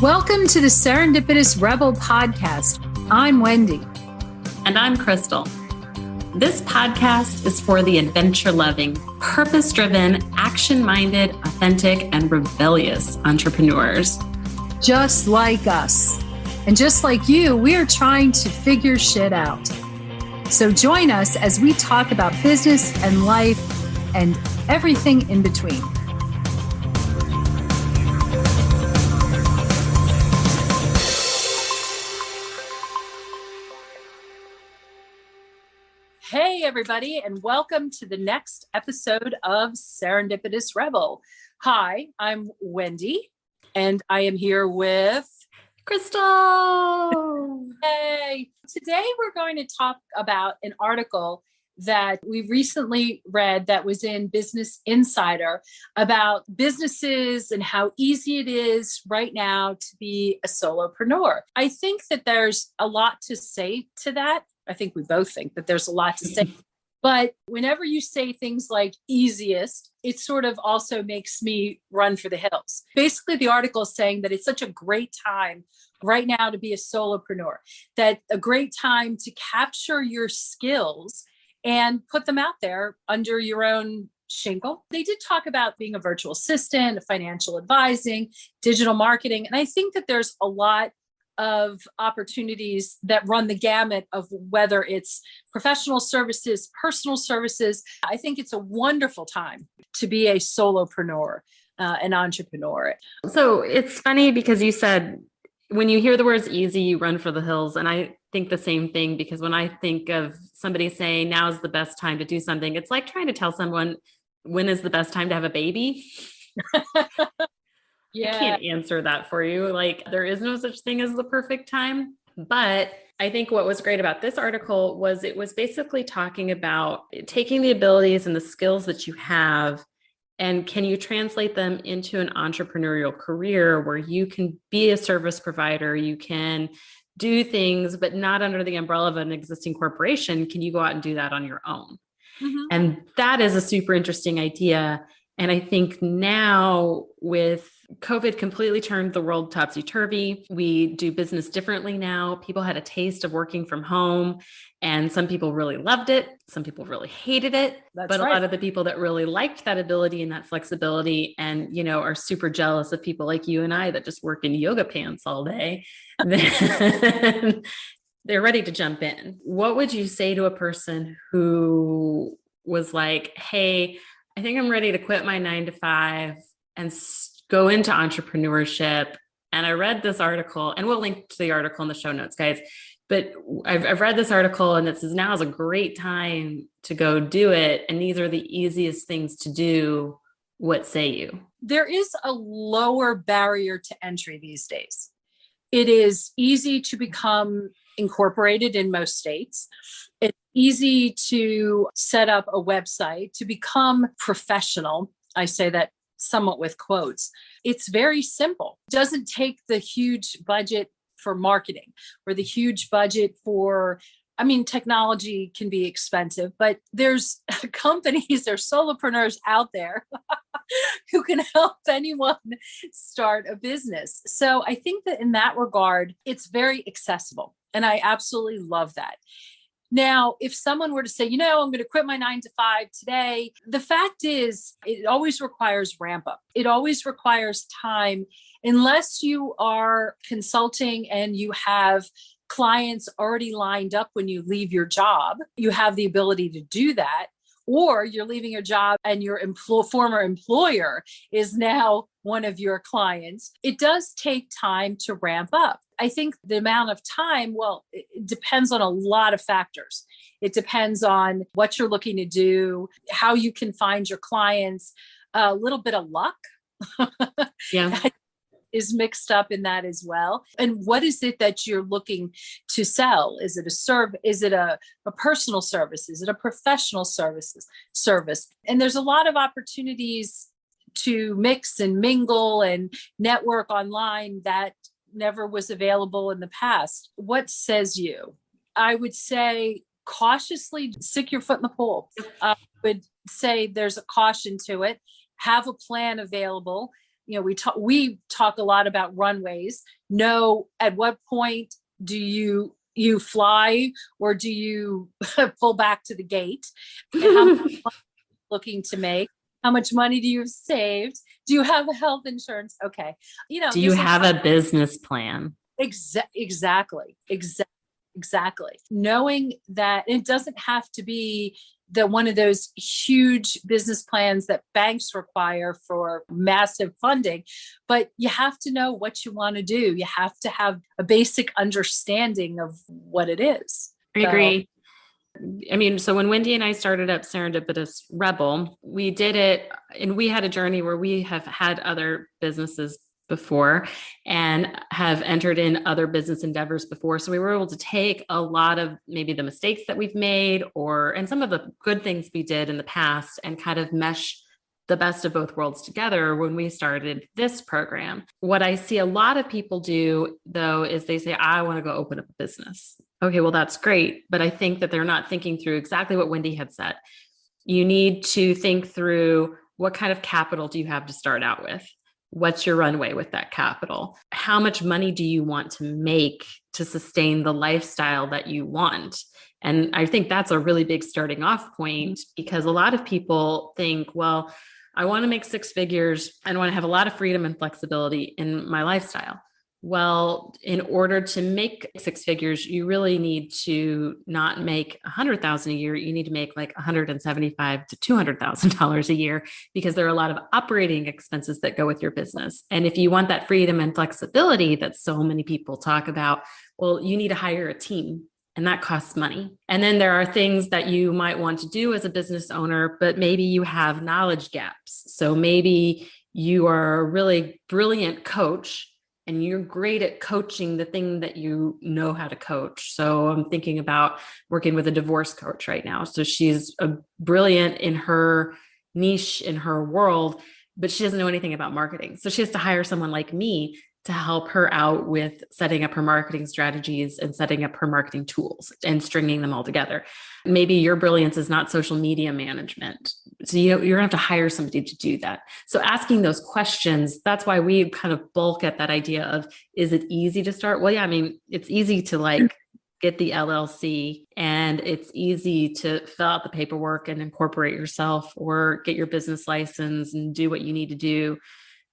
Welcome to the Serendipitous Rebel podcast. I'm Wendy. And I'm Krystal. This podcast is for the adventure-loving, purpose-driven, action-minded, authentic, and rebellious entrepreneurs. Just like us. And just like you, we are trying to figure shit out. So join us as we talk about business and life and everything in between. Hey, everybody, and welcome to the next episode of Serendipitous Rebel. Hi, I'm Wendy, and I am here with Krystal. Hey, today we're going to talk about an article that we recently read that was in Business Insider about businesses and how easy it is right now to be a solopreneur. I think that there's a lot to say to that. I think we both think that there's a lot to say. But whenever you say things like easiest, it sort of also makes me run for the hills. Basically, the article is saying that it's such a great time right now to be a solopreneur, that a great time to capture your skills and put them out there under your own shingle. They did talk about being a virtual assistant, financial advising, digital marketing. And I think that there's a lot of opportunities that run the gamut of whether it's professional services, personal services. I think it's a wonderful time to be a solopreneur, an entrepreneur. So it's funny because you said, when you hear the words easy, you run for the hills. And I think the same thing, because when I think of somebody saying now is the best time to do something, it's like trying to tell someone when is the best time to have a baby. Yeah. I can't answer that for you. Like, there is no such thing as the perfect time. But I think what was great about this article was it was basically talking about taking the abilities and the skills that you have, and can you translate them into an entrepreneurial career where you can be a service provider, you can do things, but not under the umbrella of an existing corporation. Can you go out and do that on your own? Mm-hmm. And that is a super interesting idea. And I think now with COVID completely turned the world topsy-turvy. We do business differently now. People had a taste of working from home, and some people really loved it. Some people really hated it. But right. A lot of the people that really liked that ability and that flexibility and, are super jealous of people like you and I that just work in yoga pants all day, then they're ready to jump in. What would you say to a person who was like, hey, I think I'm ready to quit my 9-to-5 and go into entrepreneurship. And I read this article, and we'll link to the article in the show notes, guys. But I've read this article, and it says now is a great time to go do it. And these are the easiest things to do. What say you? There is a lower barrier to entry these days. It is easy to become incorporated in most states. It's easy to set up a website, to become professional. I say that somewhat with quotes. It's very simple. It doesn't take the huge budget for marketing or the huge budget for, technology can be expensive, but there's companies, there's solopreneurs out there who can help anyone start a business. So I think that in that regard, it's very accessible. And I absolutely love that. Now, if someone were to say, I'm going to quit my 9-to-5 today, the fact is it always requires ramp up. It always requires time. Unless you are consulting and you have clients already lined up when you leave your job, you have the ability to do that. Or you're leaving your job and your former employer is now one of your clients. It does take time to ramp up. I think the amount of time, it depends on a lot of factors. It depends on what you're looking to do, how you can find your clients, a little bit of luck. Yeah. Is mixed up in that as well. And what is it that you're looking to sell? Is it a personal service? Is it a professional service? And there's a lot of opportunities to mix and mingle and network online that never was available in the past. What says you? I would say cautiously stick your foot in the pool. I would say there's a caution to it. Have a plan available. we talk a lot about runways. Know at what point do you fly, or do you pull back to the gate? And how much money are you looking to make? How much money do you have saved? Do you have health insurance? Okay. Do you have a business plan? Exactly. Knowing that it doesn't have to be one of those huge business plans that banks require for massive funding, but you have to know what you want to do. You have to have a basic understanding of what it is. I agree. I mean, so when Wendy and I started up Serendipitous Rebel, we did it, and we had a journey where we have had other businesses before and have entered in other business endeavors before. So we were able to take a lot of maybe the mistakes that we've made and some of the good things we did in the past and kind of mesh the best of both worlds together when we started this program. What I see a lot of people do, though, is they say, I want to go open up a business. Okay, well, that's great. But I think that they're not thinking through exactly what Wendy had said. You need to think through, what kind of capital do you have to start out with? What's your runway with that capital? How much money do you want to make to sustain the lifestyle that you want? And I think that's a really big starting off point, because a lot of people think, well, I want to make six figures and want to have a lot of freedom and flexibility in my lifestyle. Well, in order to make six figures, you really need to not make $100,000 a year. You need to make like $175,000 to $200,000 a year, because there are a lot of operating expenses that go with your business. And if you want that freedom and flexibility that so many people talk about, well, you need to hire a team, and that costs money. And then there are things that you might want to do as a business owner, but maybe you have knowledge gaps. So maybe you are a really brilliant coach and you're great at coaching the thing that you know how to coach. So I'm thinking about working with a divorce coach right now. So she's brilliant in her niche, in her world, but she doesn't know anything about marketing. So she has to hire someone like me to help her out with setting up her marketing strategies and setting up her marketing tools and stringing them all together. Maybe your brilliance is not social media management. So you're going to have to hire somebody to do that. So asking those questions, that's why we kind of bulk at that idea of, is it easy to start? Well, yeah, I mean, it's easy to like get the LLC, and it's easy to fill out the paperwork and incorporate yourself, or get your business license and do what you need to do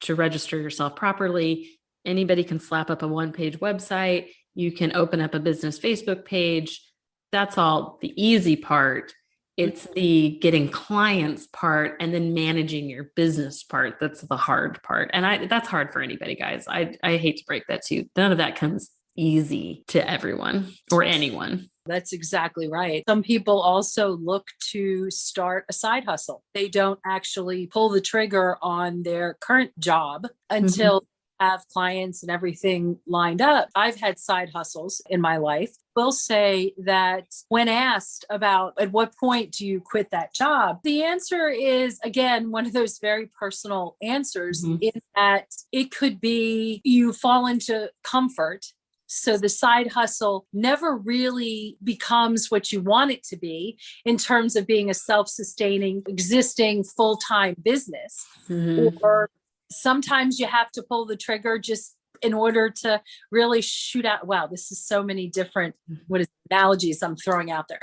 to register yourself properly. Anybody can slap up a one-page website. You can open up a business Facebook page. That's all the easy part. It's the getting clients part and then managing your business part. That's the hard part. And that's hard for anybody, guys. I hate to break that to you. None of that comes easy to everyone or anyone. That's exactly right. Some people also look to start a side hustle. They don't actually pull the trigger on their current job until have clients and everything lined up. I've had side hustles in my life. Will say that when asked about at what point do you quit that job, the answer is, again, one of those very personal answers, in that it could be you fall into comfort. So the side hustle never really becomes what you want it to be in terms of being a self-sustaining, existing full-time business. Or sometimes you have to pull the trigger just in order to really shoot out. Wow, this is so many different analogies I'm throwing out there.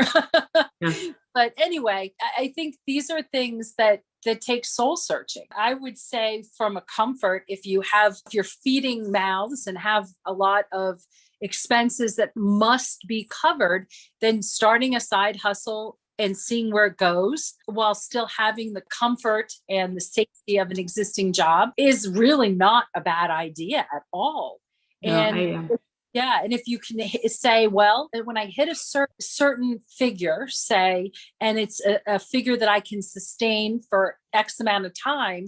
But anyway, I think these are things that take soul searching. I would say from a comfort, if you're feeding mouths and have a lot of expenses that must be covered, then starting a side hustle and seeing where it goes while still having the comfort and the safety of an existing job is really not a bad idea at all. And if you can say, well, when I hit a certain figure, say, and it's a figure that I can sustain for X amount of time,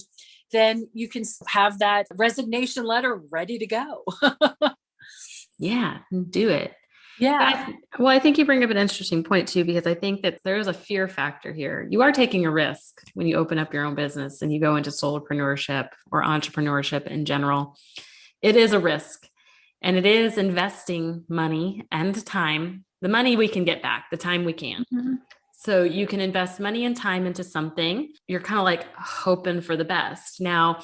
then you can have that resignation letter ready to go. Yeah, do it. Yeah. I think you bring up an interesting point too, because I think that there's a fear factor here. You are taking a risk when you open up your own business and you go into solopreneurship or entrepreneurship in general. It is a risk, and it is investing money and time. The money we can get back, the time we can't. So you can invest money and time into something. You're kind of like hoping for the best. Now,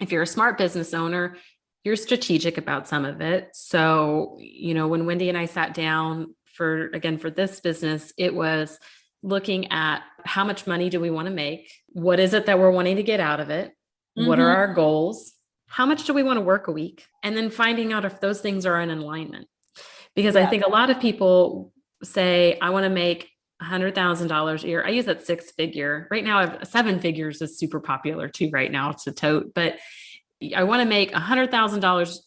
If you're a smart business owner, you're strategic about some of it. So, when Wendy and I sat down for this business, it was looking at how much money do we want to make? What is it that we're wanting to get out of it? What are our goals? How much do we want to work a week? And then finding out if those things are in alignment. Because I think a lot of people say, I want to make $100,000 a year. I use that 6-figure. Right now, 7 figures is super popular too right now to tote. But I want to make $100,000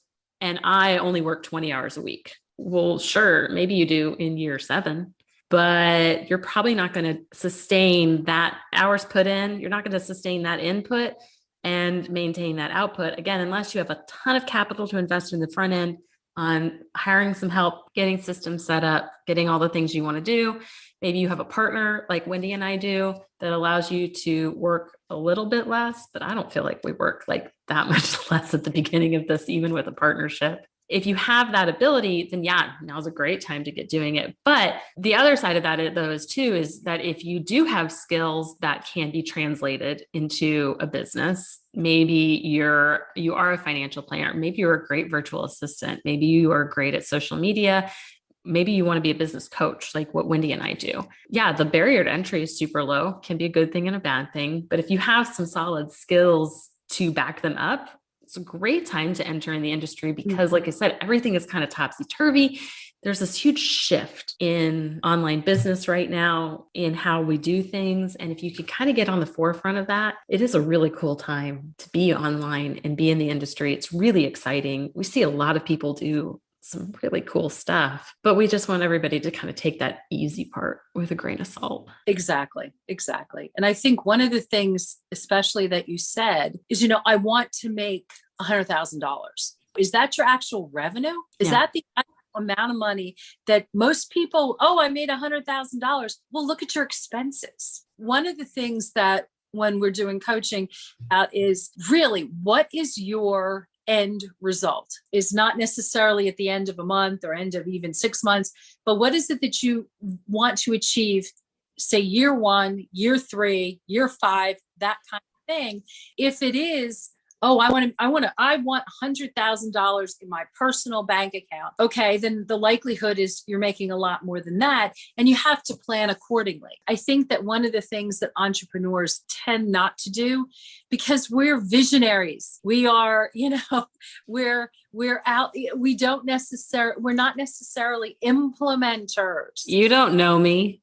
and I only work 20 hours a week. Well, sure, maybe you do in year 7, but you're probably not going to sustain that hours put in. You're not going to sustain that input and maintain that output again, unless you have a ton of capital to invest in the front end on hiring some help, getting systems set up, getting all the things you want to do. Maybe you have a partner like Wendy and I do that allows you to work a little bit less, but I don't feel like we work like that much less at the beginning of this, even with a partnership. If you have that ability, then now's a great time to get doing it. But the other side of that, though, is that if you do have skills that can be translated into a business, maybe you are a financial planner, maybe you're a great virtual assistant, maybe you are great at social media, maybe you want to be a business coach, like what Wendy and I do. Yeah, the barrier to entry is super low, can be a good thing and a bad thing. But if you have some solid skills to back them up, it's a great time to enter in the industry because, like I said, everything is kind of topsy-turvy. There's this huge shift in online business right now in how we do things. And if you could kind of get on the forefront of that, it is a really cool time to be online and be in the industry. It's really exciting. We see a lot of people do some really cool stuff, but we just want everybody to kind of take that easy part with a grain of salt. Exactly. And I think one of the things, especially that you said is, I want to make $100,000. Is that your actual revenue? Is that the amount of money that most people, I made $100,000. Well, look at your expenses. One of the things that when we're doing coaching is really, what is your end result? Is not necessarily at the end of a month or end of even 6 months, but what is it that you want to achieve, say year 1, year 3, year 5, that kind of thing. If it is, I want $100,000 in my personal bank account. Okay, then the likelihood is you're making a lot more than that, and you have to plan accordingly. I think that one of the things that entrepreneurs tend not to do, because we're visionaries, we are, we're out. We're not necessarily implementers. You don't know me.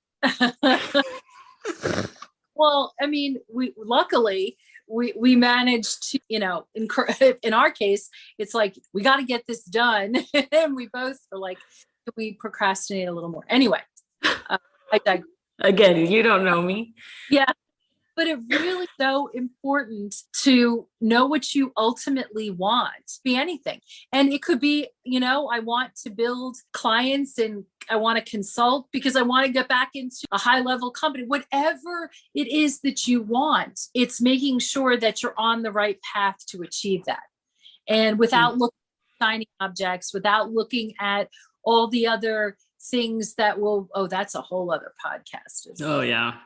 Well, I mean, luckily we managed to, in our case, it's like, we got to get this done. And we both are like, we procrastinate a little more. Anyway, I digress. Again, you don't know me. Yeah. But it really is so important to know what you ultimately want. Be anything. And it could be, I want to build clients and I want to consult because I want to get back into a high level company. Whatever it is that you want, it's making sure that you're on the right path to achieve that. And without looking at shiny objects, without looking at all the other things that that's a whole other podcast. Oh, yeah.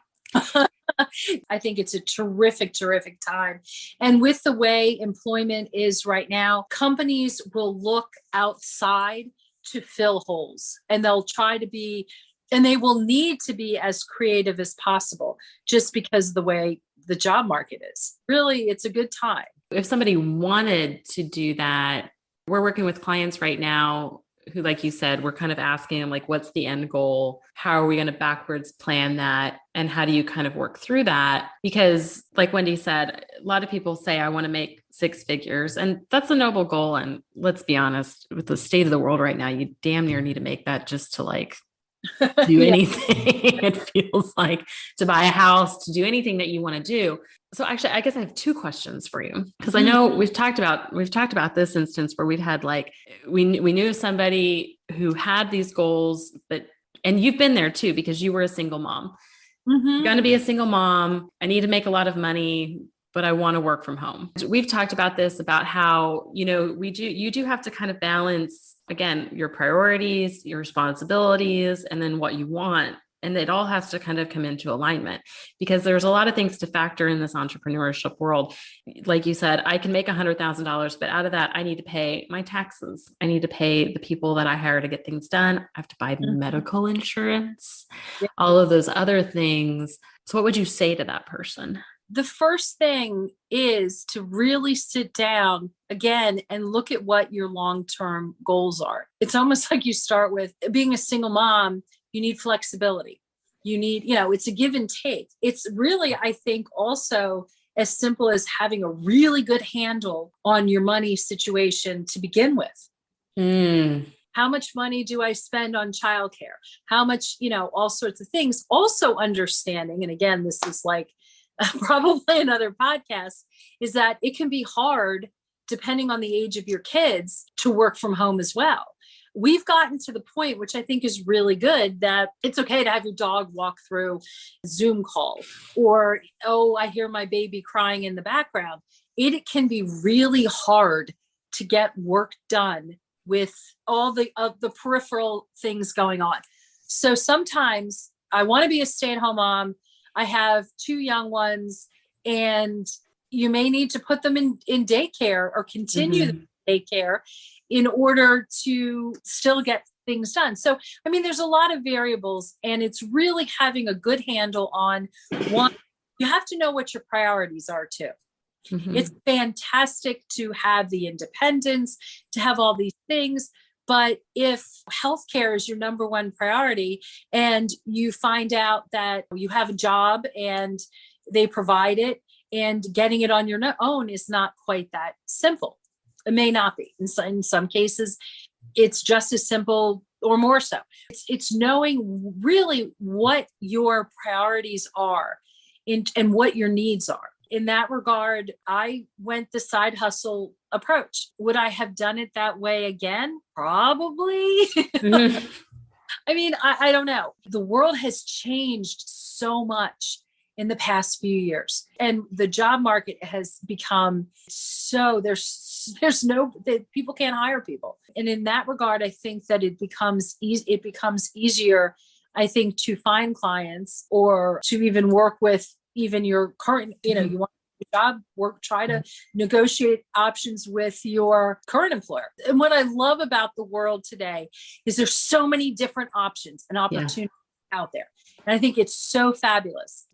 I think it's a terrific time. And with the way employment is right now, companies will look outside to fill holes, and they'll try to be, and they will need to be as creative as possible just because of the way the job market is. Really, it's a good time. If somebody wanted to do that, we're working with clients right now who, like you said, we're kind of asking them, like, what's the end goal? How are we going to backwards plan that? And how do you kind of work through that? Because like Wendy said, a lot of people say, I want to make 6 figures, and that's a noble goal. And let's be honest, with the state of the world right now, you damn near need to make that just to like do anything. It feels like to buy a house, to do anything that you want to do. So actually, I guess I have 2 questions for you, because I know we've talked about this instance where we've had like, we knew somebody who had these goals, and you've been there too, because you were a single mom. You're going to be a single mom. I need to make a lot of money, but I want to work from home. We've talked about this, about how, you do have to kind of balance, again, your priorities, your responsibilities, and then what you want And it all has to kind of come into alignment, because there's a lot of things to factor in this entrepreneurship world. Like you said, I can make $100,000, but out of that, I need to pay my taxes. I need to pay the people that I hire to get things done. I have to buy medical insurance, all of those other things. So what would you say to that person? The first thing is to really sit down again and look at what your long-term goals are. It's almost like you start with being a single mom. You need flexibility. You need, it's a give and take. It's really, I think, also as simple as having a really good handle on your money situation to begin with. How much money do I spend on childcare? How much, all sorts of things. Also understanding, and again, this is like probably another podcast, is that it can be hard, depending on the age of your kids, to work from home as well. We've gotten to the point, which I think is really good, that it's okay to have your dog walk through a Zoom call, or, oh, I hear my baby crying in the background. It can be really hard to get work done with all the peripheral things going on. So sometimes I want to be a stay-at-home mom. I have 2 young ones, and you may need to put them in daycare or continue the daycare in order to still get things done. So, I mean, there's a lot of variables, and it's really having a good handle on one. You have to know what your priorities are too. It's fantastic to have the independence, to have all these things. But if healthcare is your number one priority, and you find out that you have a job and they provide it, and getting it on your own is not quite that simple. It may not be. In some cases, it's just as simple or more so. It's knowing really what your priorities are and what your needs are. In that regard, I went the side hustle approach. Would I have done it that way again? Probably. I mean, I don't know. The world has changed so much in the past few years, and the job market has become so there's people can't hire people. And in that regard, I think that it becomes easier, I think, to find clients or to even work with even your current, you want a job, try to negotiate options with your current employer. And what I love about the world today is there's so many different options and opportunities out there. And I think it's so fabulous.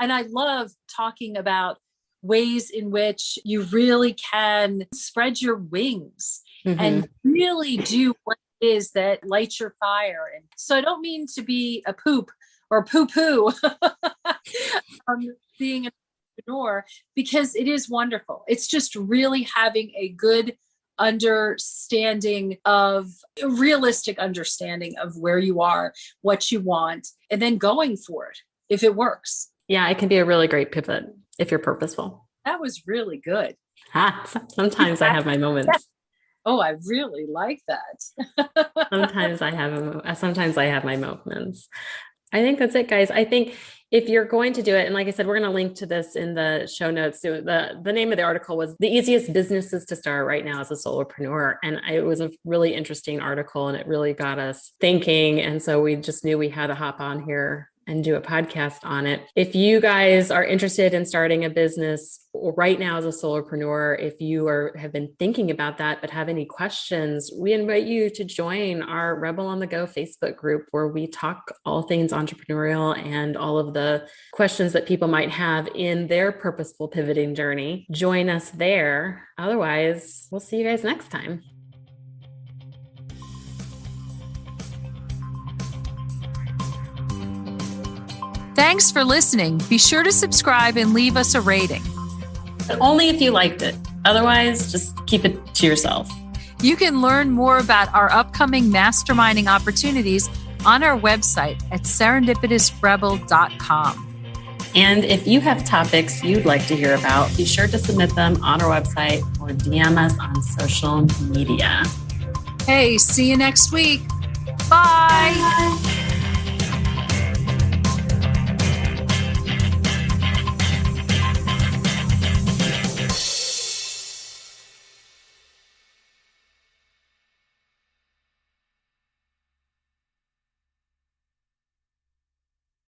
And I love talking about ways in which you really can spread your wings and really do what it is that lights your fire. And so I don't mean to be a poop or poo-poo being an entrepreneur, because it is wonderful. It's just really having a good realistic understanding of where you are, what you want, and then going for it if it works. Yeah, it can be a really great pivot if you're purposeful. That was really good. Sometimes I have my moments. Oh, I really like that. Sometimes I have my moments. I think that's it, guys. I think if you're going to do it, and like I said, we're going to link to this in the show notes. So the name of the article was The Easiest Businesses to Start Right Now as a Solopreneur. And it was a really interesting article, and it really got us thinking. And so we just knew we had to hop on here and do a podcast on it. If you guys are interested in starting a business right now as a solopreneur, if you have been thinking about that, but have any questions, we invite you to join our Rebel on the Go Facebook group, where we talk all things entrepreneurial and all of the questions that people might have in their purposeful pivoting journey. Join us there. Otherwise, we'll see you guys next time. Thanks for listening. Be sure to subscribe and leave us a rating. But only if you liked it. Otherwise, just keep it to yourself. You can learn more about our upcoming masterminding opportunities on our website at serendipitousrebel.com. And if you have topics you'd like to hear about, be sure to submit them on our website or DM us on social media. Hey, see you next week. Bye. Bye.